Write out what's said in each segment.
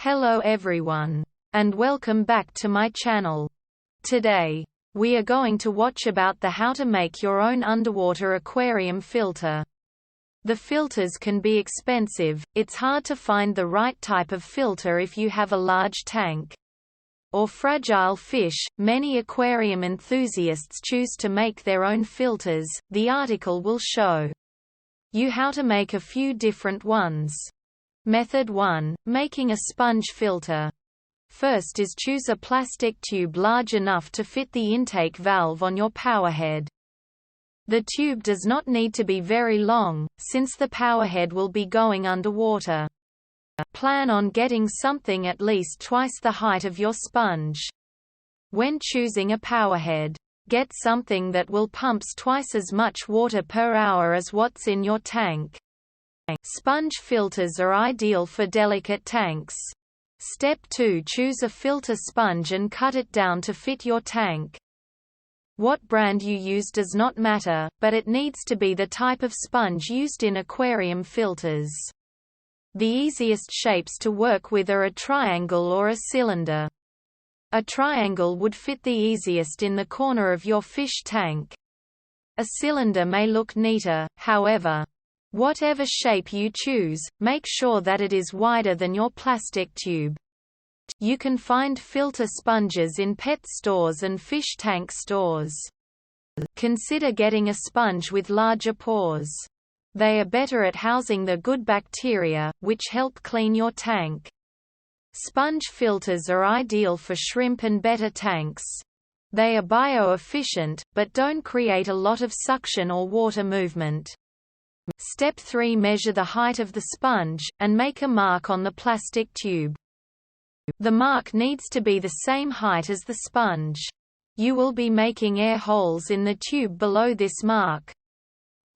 Hello everyone, and welcome back to my channel. Today, we are going to watch about how to make your own underwater aquarium filter. The filters can be expensive, it's hard to find the right type of filter if you have a large tank or fragile fish. Many aquarium enthusiasts choose to make their own filters. The article will show you how to make a few different ones. Method 1. Making a sponge filter. First is choose a plastic tube large enough to fit the intake valve on your powerhead. The tube does not need to be very long, since the powerhead will be going underwater. Plan on getting something at least twice the height of your sponge. When choosing a powerhead, get something that will pumps twice as much water per hour as what's in your tank. Sponge filters are ideal for delicate tanks. Step 2. Choose a filter sponge and cut it down to fit your tank. What brand you use does not matter, but it needs to be the type of sponge used in aquarium filters. The easiest shapes to work with are a triangle or a cylinder. A triangle would fit the easiest in the corner of your fish tank. A cylinder may look neater, however. Whatever shape you choose, make sure that it is wider than your plastic tube. You can find filter sponges in pet stores and fish tank stores. Consider getting a sponge with larger pores. They are better at housing the good bacteria, which help clean your tank. Sponge filters are ideal for shrimp and betta tanks. They are bio-efficient, but don't create a lot of suction or water movement. Step 3. Measure the height of the sponge, and make a mark on the plastic tube. The mark needs to be the same height as the sponge. You will be making air holes in the tube below this mark.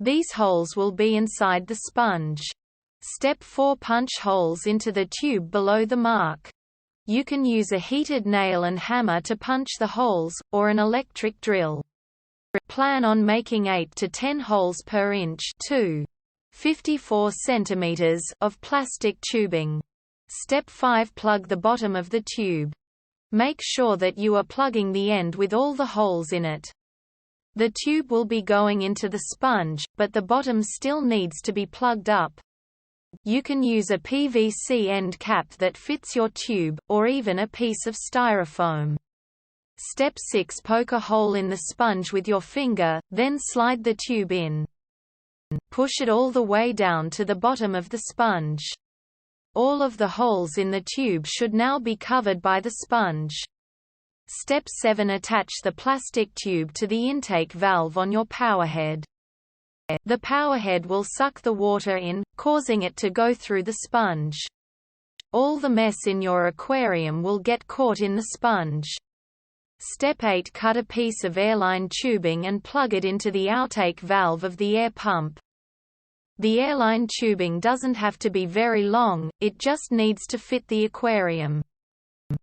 These holes will be inside the sponge. Step 4. Punch holes into the tube below the mark. You can use a heated nail and hammer to punch the holes, or an electric drill. Plan on making 8 to 10 holes per inch 54 centimeters of plastic tubing. Step 5. Plug the bottom of the tube. Make sure that you are plugging the end with all the holes in it. The tube will be going into the sponge, but the bottom still needs to be plugged up. You can use a PVC end cap that fits your tube, or even a piece of styrofoam. Step 6. Poke a hole in the sponge with your finger, then slide the tube in. Push it all the way down to the bottom of the sponge. All of the holes in the tube should now be covered by the sponge. Step 7. Attach the plastic tube to the intake valve on your powerhead. The powerhead will suck the water in, causing it to go through the sponge. All the mess in your aquarium will get caught in the sponge. Step 8. Cut a piece of airline tubing and plug it into the outtake valve of the air pump. The airline tubing doesn't have to be very long, it just needs to fit the aquarium.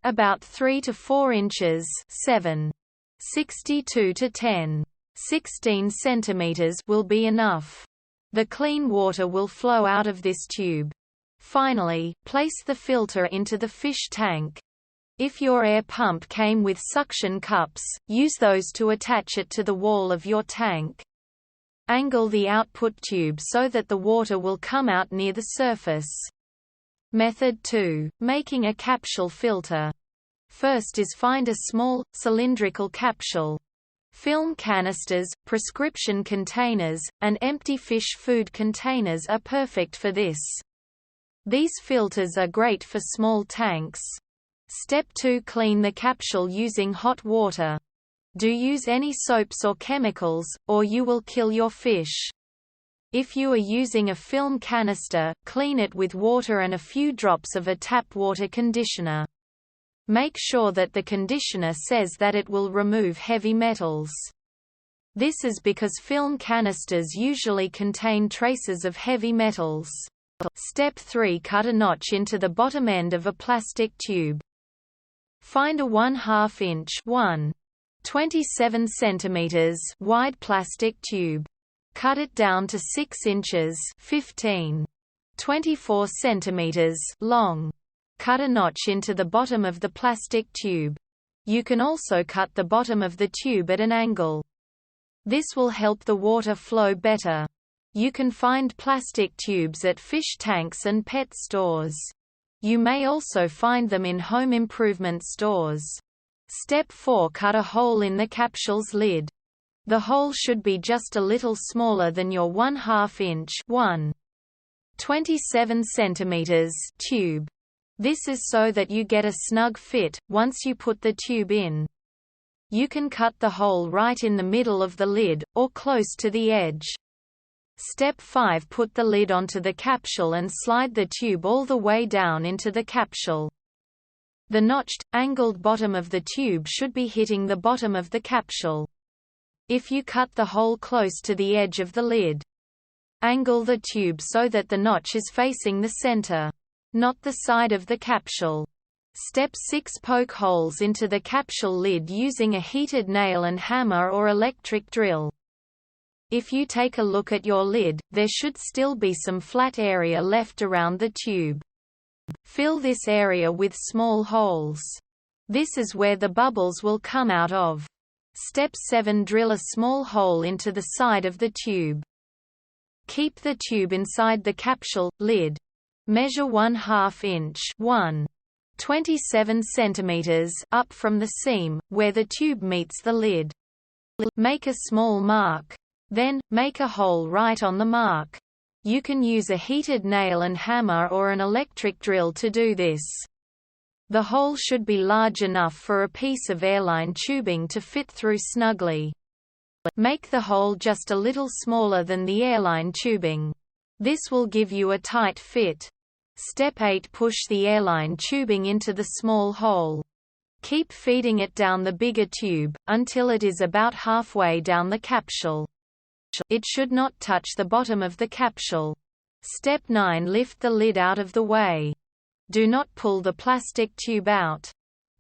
About 3 to 4 inches 7.62 to 10.16 centimeters will be enough. The clean water will flow out of this tube. Finally, place the filter into the fish tank. If your air pump came with suction cups, use those to attach it to the wall of your tank. Angle the output tube so that the water will come out near the surface. Method 2. Making a capsule filter. First is find a small, cylindrical capsule. Film canisters, prescription containers, and empty fish food containers are perfect for this. These filters are great for small tanks. Step 2. Clean the capsule using hot water. Do use any soaps or chemicals, or you will kill your fish. If you are using a film canister, clean it with water and a few drops of a tap water conditioner. Make sure that the conditioner says that it will remove heavy metals. This is because film canisters usually contain traces of heavy metals. Step 3. Cut a notch into the bottom end of a plastic tube. Find a 1/2 inch 1.27 centimeters wide plastic tube. Cut it down to 6 inches 15.24 centimeters long. Cut a notch into the bottom of the plastic tube. You can also cut the bottom of the tube at an angle. This will help the water flow better. You can find plastic tubes at fish tanks and pet stores. You may also find them in home improvement stores. Step 4. Cut a hole in the capsule's lid. The hole should be just a little smaller than your 1/2 inch (1.27 centimeters) tube. This is so that you get a snug fit once you put the tube in. You can cut the hole right in the middle of the lid, or close to the edge. Step 5. Put the lid onto the capsule and slide the tube all the way down into the capsule. The notched, angled bottom of the tube should be hitting the bottom of the capsule. If you cut the hole close to the edge of the lid, angle the tube so that the notch is facing the center, not the side of the capsule. Step 6. Poke holes into the capsule lid using a heated nail and hammer or electric drill. If you take a look at your lid, there should still be some flat area left around the tube. Fill this area with small holes. This is where the bubbles will come out of. Step 7. Drill a small hole into the side of the tube. Keep the tube inside the capsule lid. Measure 1/2 inch (1.27 centimeters) up from the seam, where the tube meets the lid. Make a small mark. Then, make a hole right on the mark. You can use a heated nail and hammer or an electric drill to do this. The hole should be large enough for a piece of airline tubing to fit through snugly. Make the hole just a little smaller than the airline tubing. This will give you a tight fit. Step 8. Push the airline tubing into the small hole. Keep feeding it down the bigger tube, until it is about halfway down the capsule. It should not touch the bottom of the capsule. Step 9. Lift the lid out of the way. Do not pull the plastic tube out.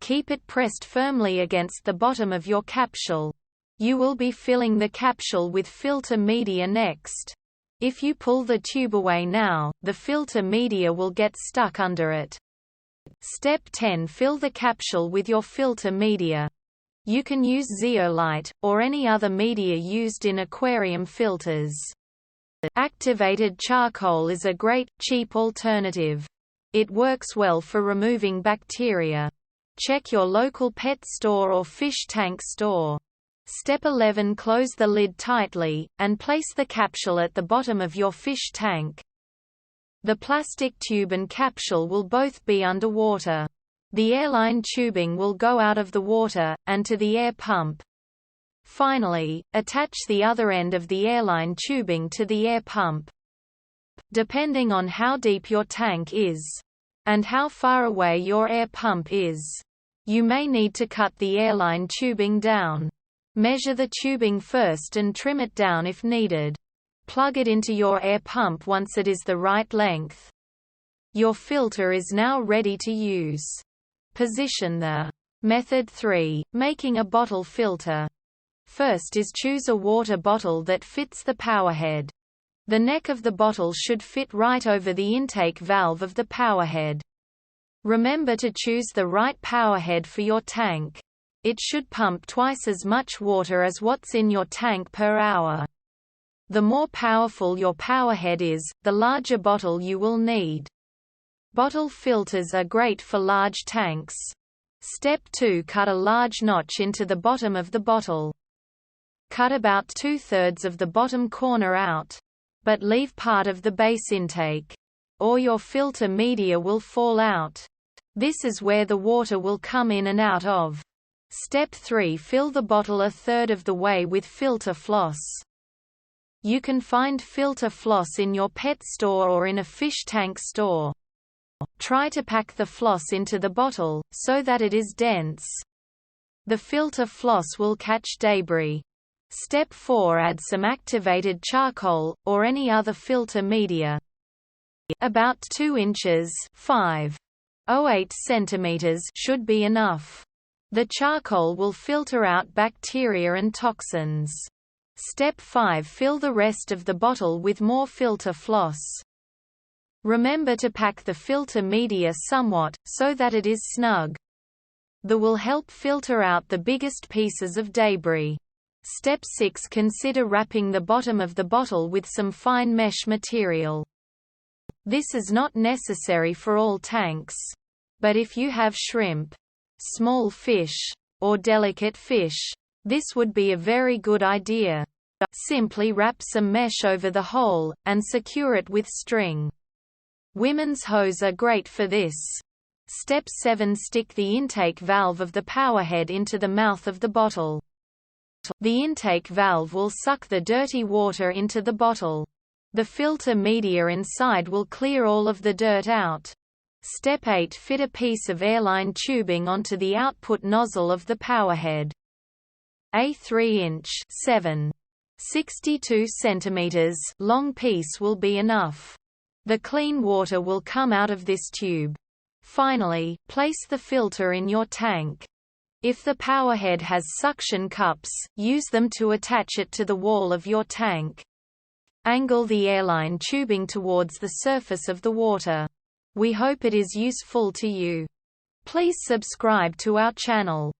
Keep it pressed firmly against the bottom of your capsule. You will be filling the capsule with filter media next. If you pull the tube away now, the filter media will get stuck under it. Step 10. Fill the capsule with your filter media. You can use zeolite, or any other media used in aquarium filters. Activated charcoal is a great, cheap alternative. It works well for removing bacteria. Check your local pet store or fish tank store. Step 11. Close the lid tightly, and place the capsule at the bottom of your fish tank. The plastic tube and capsule will both be underwater. The airline tubing will go out of the water, and to the air pump. Finally, attach the other end of the airline tubing to the air pump. Depending on how deep your tank is, and how far away your air pump is, you may need to cut the airline tubing down. Measure the tubing first and trim it down if needed. Plug it into your air pump once it is the right length. Your filter is now ready to use. Position the Method 3. Making a bottle filter. First is choose a water bottle that fits the powerhead. The neck of the bottle should fit right over the intake valve of the powerhead. Remember to choose the right powerhead for your tank. It should pump twice as much water as what's in your tank per hour. The more powerful your powerhead is, the larger bottle you will need. Bottle filters are great for large tanks. Step 2. Cut a large notch into the bottom of the bottle. Cut about 2/3 of the bottom corner out. But leave part of the base intake, or your filter media will fall out. This is where the water will come in and out of. Step 3. Fill the bottle 1/3 of the way with filter floss. You can find filter floss in your pet store or in a fish tank store. Try to pack the floss into the bottle, so that it is dense. The filter floss will catch debris. Step 4. Add some activated charcoal, or any other filter media. About 2 inches (5.08 centimeters) should be enough. The charcoal will filter out bacteria and toxins. Step 5. Fill the rest of the bottle with more filter floss. Remember to pack the filter media somewhat, so that it is snug. That will help filter out the biggest pieces of debris. Step 6. Consider wrapping the bottom of the bottle with some fine mesh material. This is not necessary for all tanks. But if you have shrimp, small fish, or delicate fish, this would be a very good idea. Simply wrap some mesh over the hole, and secure it with string. Women's hose are great for this. Step 7. Stick the intake valve of the powerhead into the mouth of the bottle. The intake valve will suck the dirty water into the bottle. The filter media inside will clear all of the dirt out. Step 8. Fit a piece of airline tubing onto the output nozzle of the powerhead. A 3-inch (7.62 cm) long piece will be enough. The clean water will come out of this tube. Finally, place the filter in your tank. If the powerhead has suction cups, use them to attach it to the wall of your tank. Angle the airline tubing towards the surface of the water. We hope it is useful to you. Please subscribe to our channel.